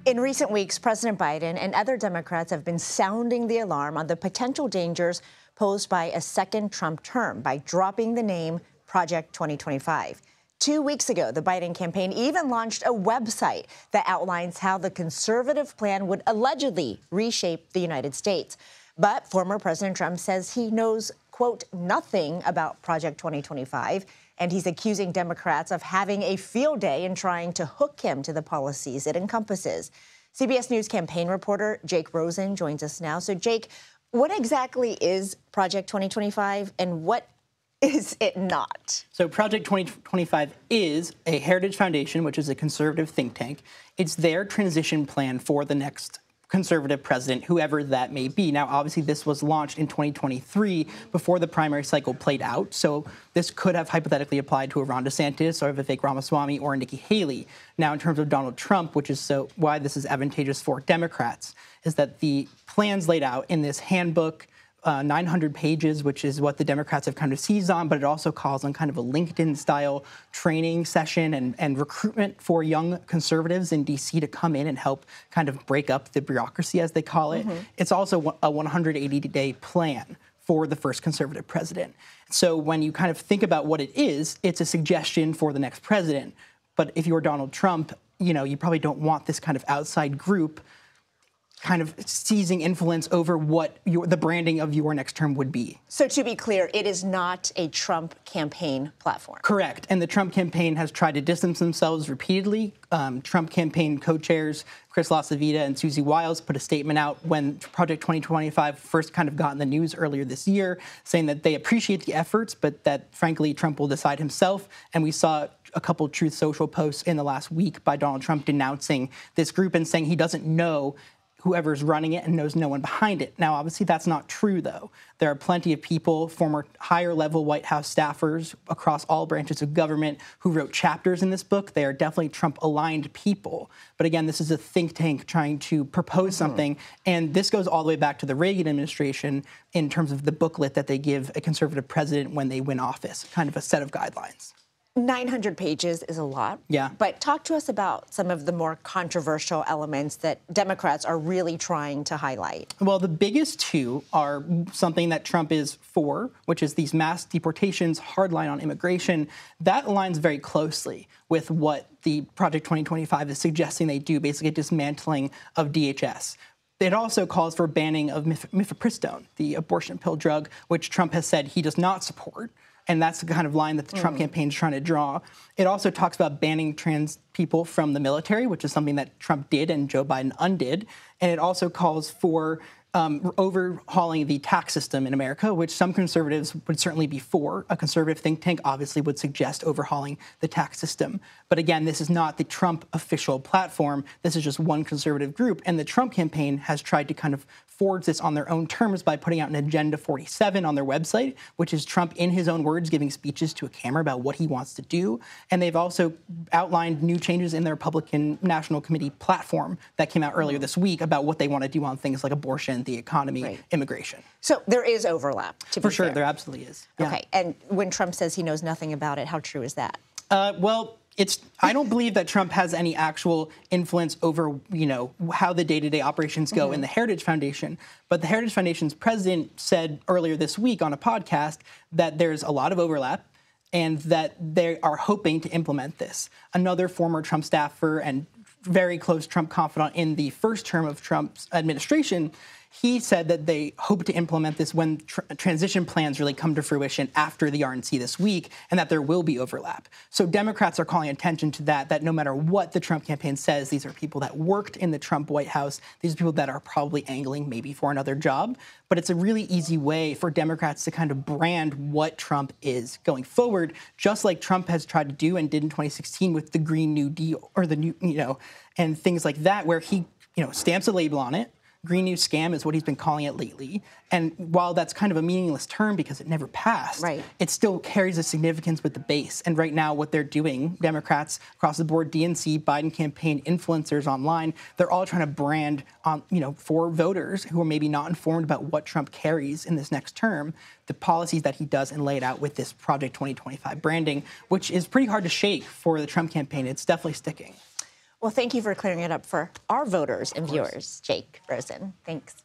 In recent weeks, President Biden and other Democrats have been sounding the alarm on the potential dangers posed by a second Trump term by dropping the name Project 2025. 2 weeks ago, the Biden campaign even launched a website that outlines how the conservative plan would allegedly reshape the United States. But former President Trump says he knows, quote, nothing about Project 2025, and he's accusing Democrats of having a field day in trying to hook him to the policies it encompasses. CBS News campaign reporter Jake Rosen joins us now. So, Jake, what exactly is Project 2025 and what is it not? So Project 2025 is a Heritage Foundation, which is a conservative think tank. It's their transition plan for the next conservative president, whoever that may be. Now, obviously, this was launched in 2023 before the primary cycle played out. So this could have hypothetically applied to a Ron DeSantis or a Vivek Ramaswamy or a Nikki Haley. Now, in terms of Donald Trump, which is why this is advantageous for Democrats, is that the plans laid out in this handbook, 900 pages, which is what the Democrats have kind of seized on, but it also calls on kind of a LinkedIn-style training session and recruitment for young conservatives in D.C. to come in and help kind of break up the bureaucracy, as they call it. It's also a 180-day plan for the first conservative president. So when you kind of think about what it is, it's a suggestion for the next president. But if you're Donald Trump, you probably don't want this kind of outside group kind of seizing influence over what the branding of your next term would be. So to be clear, it is not a Trump campaign platform. Correct. And the Trump campaign has tried to distance themselves repeatedly. Trump campaign co-chairs Chris LaCivita and Susie Wiles put a statement out when Project 2025 first kind of got in the news earlier this year, saying that they appreciate the efforts, but that, frankly, Trump will decide himself. And we saw a couple Truth Social posts in the last week by Donald Trump denouncing this group and saying he doesn't know whoever's running it and knows no one behind it. Now, obviously, that's not true, though. There are plenty of people, former higher-level White House staffers across all branches of government who wrote chapters in this book. They are definitely Trump-aligned people. But again, this is a think tank trying to propose something. And this goes all the way back to the Reagan administration in terms of the booklet that they give a conservative president when they win office, kind of a set of guidelines. 900 pages is a lot. Yeah. But talk to us about some of the more controversial elements that Democrats are really trying to highlight. Well, the biggest two are something that Trump is for, which is these mass deportations, hardline on immigration. That aligns very closely with what the Project 2025 is suggesting they do, basically dismantling of DHS. It also calls for banning of mifepristone, the abortion pill drug, which Trump has said he does not support. And that's the kind of line that the Trump campaign is trying to draw. It also talks about banning trans people from the military, which is something that Trump did and Joe Biden undid. And it also calls for overhauling the tax system in America, which some conservatives would certainly be for. A conservative think tank obviously would suggest overhauling the tax system. But again, this is not the Trump official platform. This is just one conservative group. And the Trump campaign has tried to kind of forge this on their own terms by putting out an Agenda 47 on their website, which is Trump, in his own words, giving speeches to a camera about what he wants to do. And they've also outlined new changes in their Republican National Committee platform that came out earlier this week about what they want to do on things like abortion, the economy, immigration. So there is overlap, to be For sure, fair. there absolutely is. Yeah. Okay, and when Trump says he knows nothing about it, how true is that? Well, I don't believe that Trump has any actual influence over, how the day-to-day operations go in the Heritage Foundation. But the Heritage Foundation's president said earlier this week on a podcast that there's a lot of overlap and that they are hoping to implement this. Another former Trump staffer and very close Trump confidant in the first term of Trump's administration, he said that they hope to implement this when transition plans really come to fruition after the RNC this week, and that there will be overlap. So Democrats are calling attention to that no matter what the Trump campaign says, these are people that worked in the Trump White House. These are people that are probably angling maybe for another job. But it's a really easy way for Democrats to kind of brand what Trump is going forward, just like Trump has tried to do and did in 2016 with the Green New Deal or the new, and things like that, where he, stamps a label on it. Green New Scam is what he's been calling it lately. And while that's kind of a meaningless term because it never passed, it still carries a significance with the base. And right now what they're doing, Democrats across the board, DNC, Biden campaign, influencers online, they're all trying to brand on, for voters who are maybe not informed about what Trump carries in this next term, the policies that he does and lay it out with this Project 2025 branding, which is pretty hard to shake for the Trump campaign. It's definitely sticking. Well, thank you for clearing it up for our voters and viewers, Jake Rosen. Thanks.